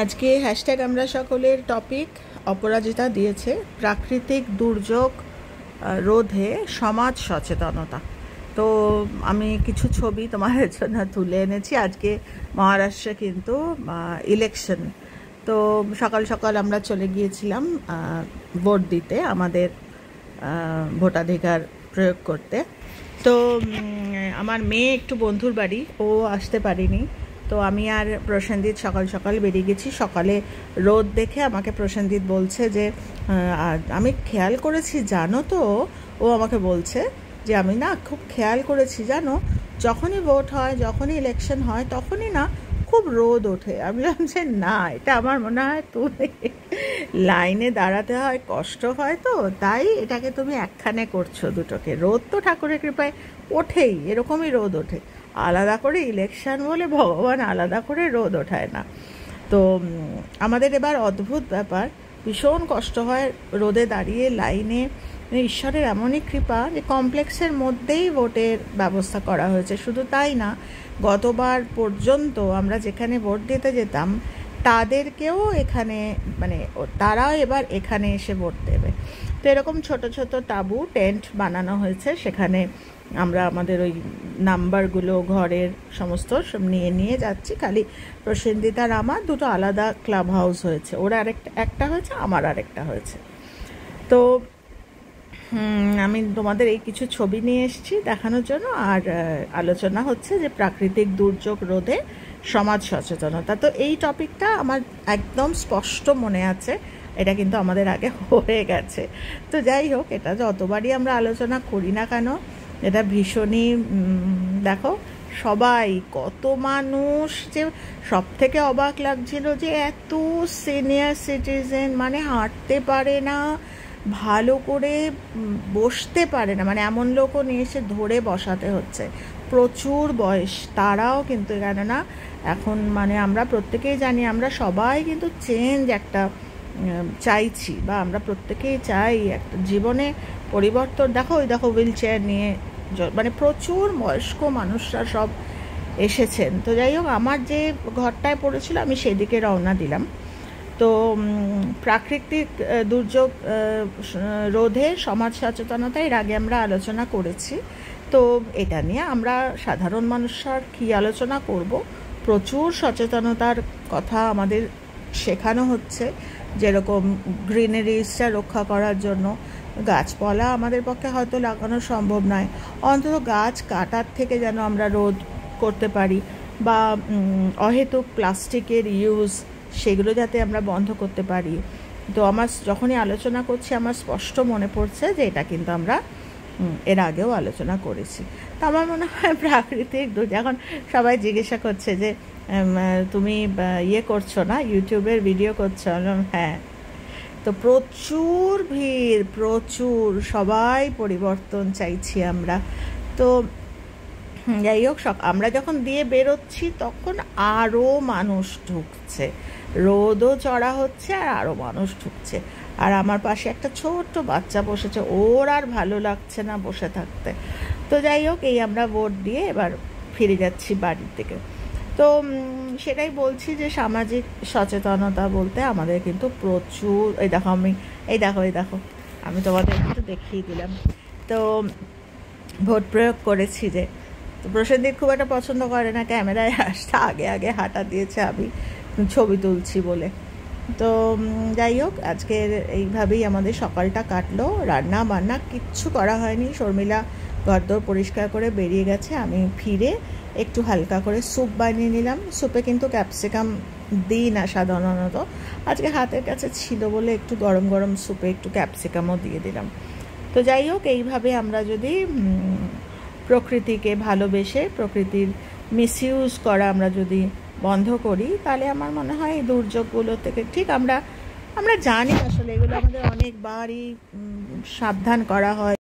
আজকে হ্যাশট্যাগ আমরা সকলের টপিক অপরাজিতা দিয়েছে প্রাকৃতিক দুর্যোগ রোধে সমাজ সচেতনতা। তো আমি কিছু ছবি তোমাদের জন্য তুলে এনেছি। আজকে মহারাষ্ট্রে কিন্তু ইলেকশন, তো সকাল সকাল আমরা চলে গিয়েছিলাম ভোট দিতে, আমাদের ভোটাধিকার প্রয়োগ করতে। তো আমার মেয়ে একটু বন্ধুর বাড়ি, ও আসতে পারিনি, তো আমি আর প্রসেনজিৎ সকাল সকাল বেরিয়ে গেছি। সকালে রোদ দেখে আমাকে প্রসেনজিৎ বলছে যে আমি খেয়াল করেছি জানো তো, ও আমাকে বলছে যে আমি না খুব খেয়াল করেছি জানো, যখনই ভোট হয়, যখনই ইলেকশন হয়, তখনই না খুব রোদ ওঠে। আমি বললাম যে না, এটা আমার মনে হয় তুমি লাইনে দাঁড়াতে হয়, কষ্ট হয়, তো তাই এটাকে তুমি একখানে করছো দুটোকে। রোদ তো ঠাকুরের কৃপায় ওঠেই, এরকমই রোদ ওঠে, আলাদা করে ইলেকশন বলে ভগবান আলাদা করে রোদ ওঠায় না। তো আমাদের এবার অদ্ভুত ব্যাপার, ভীষণ কষ্ট হয় রোদে দাঁড়িয়ে লাইনে। ঈশ্বরের এমনই কৃপা যে কমপ্লেক্সের মধ্যেই ভোটের ব্যবস্থা করা হয়েছে। শুধু তাই না, গতবার পর্যন্ত আমরা যেখানে ভোট দিতে যেতাম তাদেরকেও এখানে, মানে তারাও এবার এখানে এসে ভোট দেবে। তো এরকম ছোট ছোট তাঁবু টেন্ট বানানো হয়েছে, সেখানে আমরা আমাদের ওই নাম্বারগুলো ঘরের সমস্ত সব নিয়ে নিয়ে যাচ্ছি। খালি প্রসেনজিৎ আর আমার দুটো আলাদা ক্লাব হাউস হয়েছে, ওরা একটা হয়েছে, আমার আরেকটা হয়েছে। তো আমি তোমাদের এই কিছু ছবি নিয়ে এসেছি দেখানোর জন্য। আর আলোচনা হচ্ছে যে প্রাকৃতিক দুর্যোগ রোধে সমাজ সচেতনতা। তো এই টপিকটা আমার একদম স্পষ্ট মনে আছে, এটা কিন্তু আমাদের আগে হয়ে গেছে। তো যাই হোক, এটা যতবারই আমরা আলোচনা করি না কেন, এটা ভীষণই দেখো সবাই কত মানুষ, যে সব থেকে অবাক লাগছিল যে এত সিনিয়র সিটিজেন, মানে হাঁটতে পারে না, ভালো করে বসতে পারে না, মানে এমন লোকও নিয়ে এসে ধরে বসাতে হচ্ছে, প্রচুর বয়স তারাও কিন্তু। কেননা এখন মানে আমরা প্রত্যেকেই জানি, আমরা সবাই কিন্তু চেঞ্জ একটা চাইছি, বা আমরা প্রত্যেকেই চাই একটা জীবনে পরিবর্তন। দেখো ওই দেখো হুইল চেয়ার নিয়ে, মানে প্রচুর বয়স্ক মানুষরা সব এসেছেন। তো যাই হোক, আমার যে ঘরটায় পড়েছিল আমি সেদিকে রওনা দিলাম। তো প্রাকৃতিক দুর্যোগ রোধে সমাজ সচেতনতা এর আগে আমরা আলোচনা করেছি। তো এটা নিয়ে আমরা সাধারণ মানুষরা কী আলোচনা করব, প্রচুর সচেতনতার কথা আমাদের শেখানো হচ্ছে। যেরকম গ্রিনারিসটা রক্ষা করার জন্য গাছপালা আমাদের পক্ষে হয়তো লাগানো সম্ভব নয়, অন্তত গাছ কাটার থেকে যেন আমরা রোধ করতে পারি, বা অহেতুক প্লাস্টিকের ইউজ সেগুলো যাতে আমরা বন্ধ করতে পারি। তো আমার যখনই আলোচনা করছি আমার স্পষ্ট মনে পড়ছে যে এটা কিন্তু আমরা এর আগেও আলোচনা করেছি। তো আমার মনে হয় প্রাকৃতিক দুর্যোগ, এখন সবাই জিজ্ঞাসা করছে যে তুমি ইয়ে করছো না, ইউটিউবের ভিডিও করছো? হ্যাঁ। তো প্রচুর ভিড়, প্রচুর, সবাই পরিবর্তন চাইছি আমরা। তো যাই হোক, আমরা যখন দিয়ে বেরোচ্ছি তখন আরও মানুষ ঢুকছে, রোদও চড়া হচ্ছে আর আরও মানুষ ঢুকছে। আর আমার পাশে একটা ছোট্ট বাচ্চা বসেছে, ওর আর ভালো লাগছে না বসে থাকতে। তো যাই হোক, এই আমরা ভোট দিয়ে এবার ফিরে যাচ্ছি বাড়ির থেকে। তো সেটাই বলছি যে সামাজিক সচেতনতা বলতে আমাদের কিন্তু প্রচুর, এই দেখো আমি তোমাদের একটু দেখিয়ে দিলাম। তো ভোট প্রয়োগ করেছি যে, তো প্রসেনজিৎ খুব একটা পছন্দ করে না ক্যামেরায় আসতে, আগে আগে হাঁটা দিয়েছে আমি ছবি তুলছি বলে। তো যাই হোক, আজকের এইভাবেই আমাদের সকালটা কাটলো। রান্না বান্না কিচ্ছু করা হয়নি, শর্মিলা ঘরদোর পরিষ্কার করে বেরিয়ে গেছে। আমি ফিরে একটু হালকা করে স্যুপ বানিয়ে নিলাম। স্যুপে কিন্তু ক্যাপসিকাম দিই না সাধারণত, আজকে হাতের কাছে ছিল বলে একটু গরম গরম স্যুপে একটু ক্যাপসিকামও দিয়ে দিলাম। তো যাই হোক, এইভাবে আমরা যদি প্রকৃতিকে ভালোবেসে প্রকৃতির মিসইউজ করা আমরা যদি বন্ধ করি, তাহলে আমার মনে হয় এই দুর্যোগগুলো থেকে, ঠিক আমরা জানি আসলে এগুলো আমাদের অনেকবারই সাবধান করা হয়।